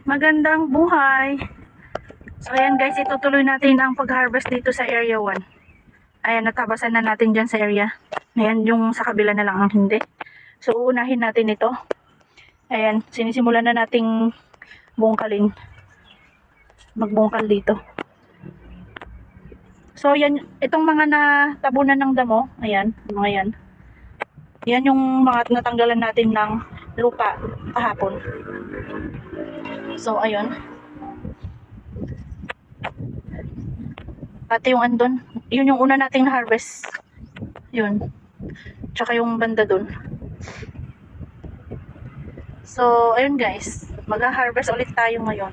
Magandang buhay. So ayan guys, itutuloy natin ang pag-harvest dito sa area 1. Ayan, natabasan na natin dyan sa area. Ayan, yung sa kabila na lang ang hindi. So uunahin natin ito. Ayan, sinisimulan na nating bungkalin. Magbungkal dito. So yan, itong mga natabunan ng damo, ayan, mga yan. Yan yung mga natanggalan natin ng lupa kahapon. So ayun. Pati yung andun, yun yung una nating na-harvest. Yun. Tsaka yung banda dun. So, ayun guys. Mag-harvest ulit tayo ngayon.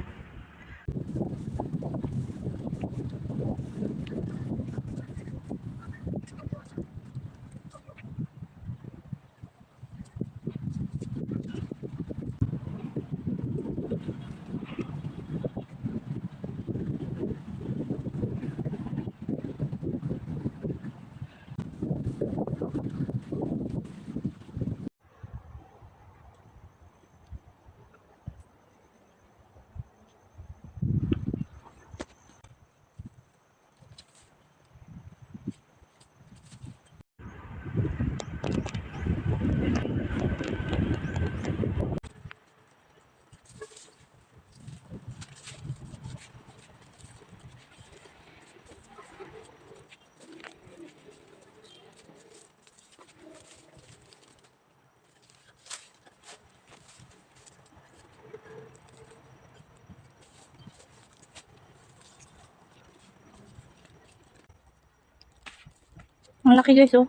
Ang laki guys, oh.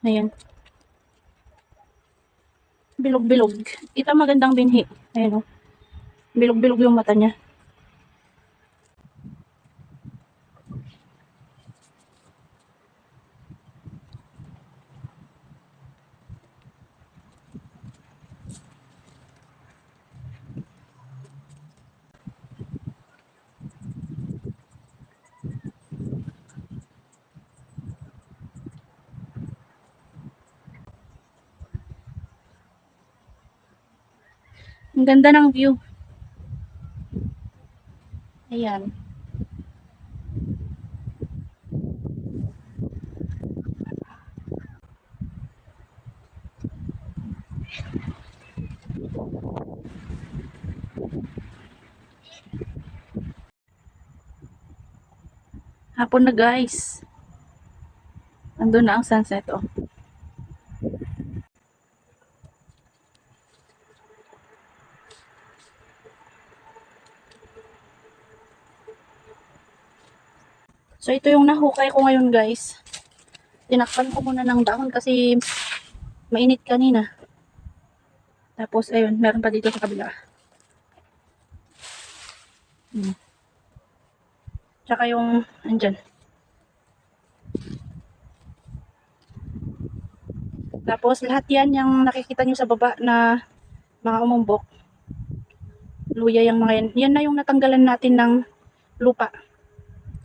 Ayan. Bilog-bilog. Ito magandang binhi. Ayan, oh. Bilog-bilog yung mata niya. Ang ganda ng view. Ayan. Hapon na guys. Andun na ang sunset, oh. So ito yung nahukay ko ngayon guys. Tinakpan ko muna ng dahon kasi mainit kanina. Tapos ayun, meron pa dito sa kabila. Tsaka yung andyan. Tapos lahat yan yung nakikita nyo sa baba na mga umumbok. Luya yung mga yan. Yan na yung natanggalan natin ng lupa.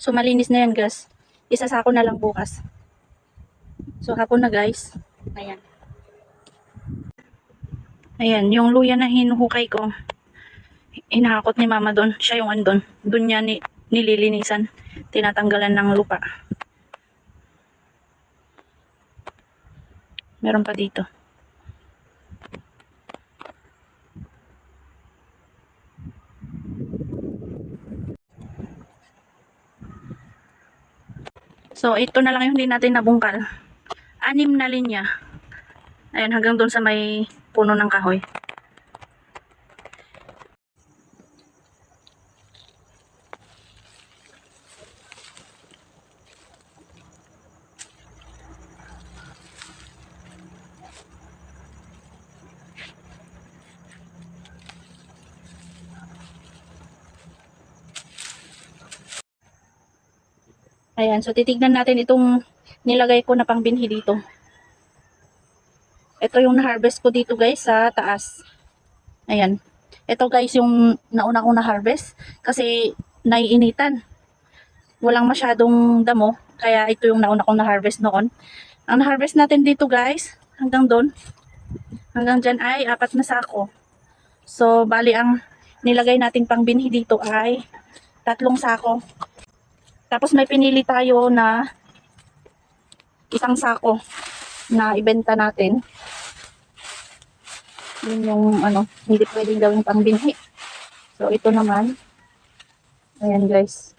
So malinis na yan guys. Isasako na lang bukas. So hapon na guys. Ayan. Ayan, yung luya na hinuhukay ko. Hinahakot ni mama doon. Siya yung andon. Doon niya nililinisan. Tinatanggalan ng lupa. Meron pa dito. So, ito na lang yung hindi natin nabungkal. 6 na linya. Ayan, hanggang doon sa may puno ng kahoy. Ayan, so titignan natin itong nilagay ko na pangbinhi dito. Ito yung na-harvest ko dito guys sa taas. Ayan. Ito guys yung nauna kong na-harvest kasi naiinitan. Walang masyadong damo, kaya ito yung nauna kong na-harvest noon. Ang na-harvest natin dito guys, hanggang doon, hanggang dyan ay 4 na sako. So, bali ang nilagay nating pangbinhi dito ay 3 sako. Tapos may pinili tayo na 1 sako na ibenta natin. Yun yung hindi pwedeng gawing pangbinhi. So ito naman, ayan guys.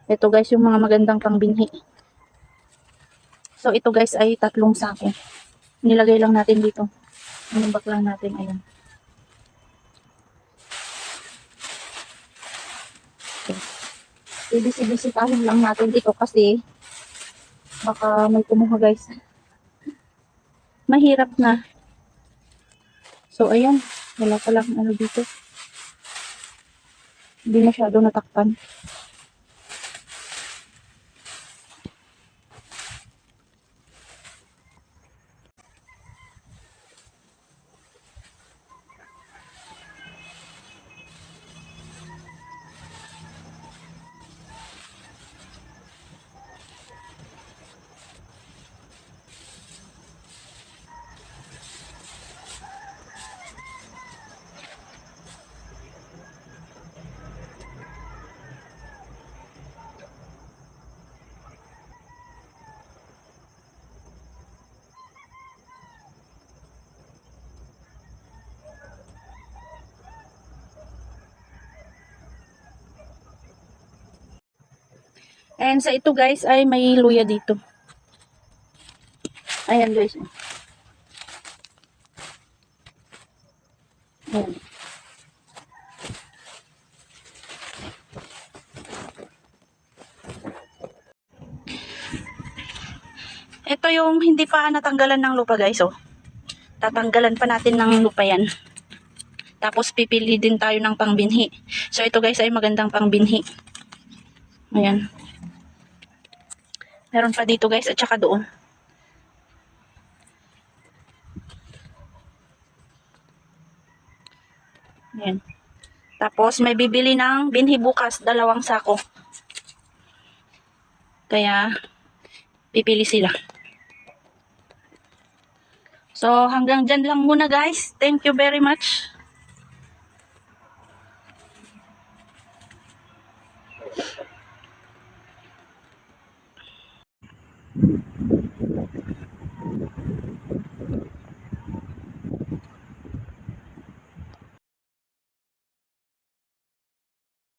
Ito guys yung mga magandang pangbinhi. So ito guys ay 3 sako. Nilagay lang natin dito. Inumbak lang natin, ayan. Okay. Ibisibisitahin lang natin dito kasi baka may kumuha guys. Mahirap na. So ayan, wala pa lang dito. Hindi masyado natakpan. And sa ito guys ay may luya dito. Ayan guys. Ayan. Ito yung hindi pa natanggalan ng lupa guys. Oh. Tatanggalan pa natin ng lupa yan. Tapos pipili din tayo ng pangbinhi. So ito guys ay magandang pangbinhi. Ayan. Meron pa dito guys at saka doon. Ayan. Tapos may bibili ng binhi bukas, 2 sako. Kaya pipili sila. So hanggang dyan lang muna guys. Thank you very much.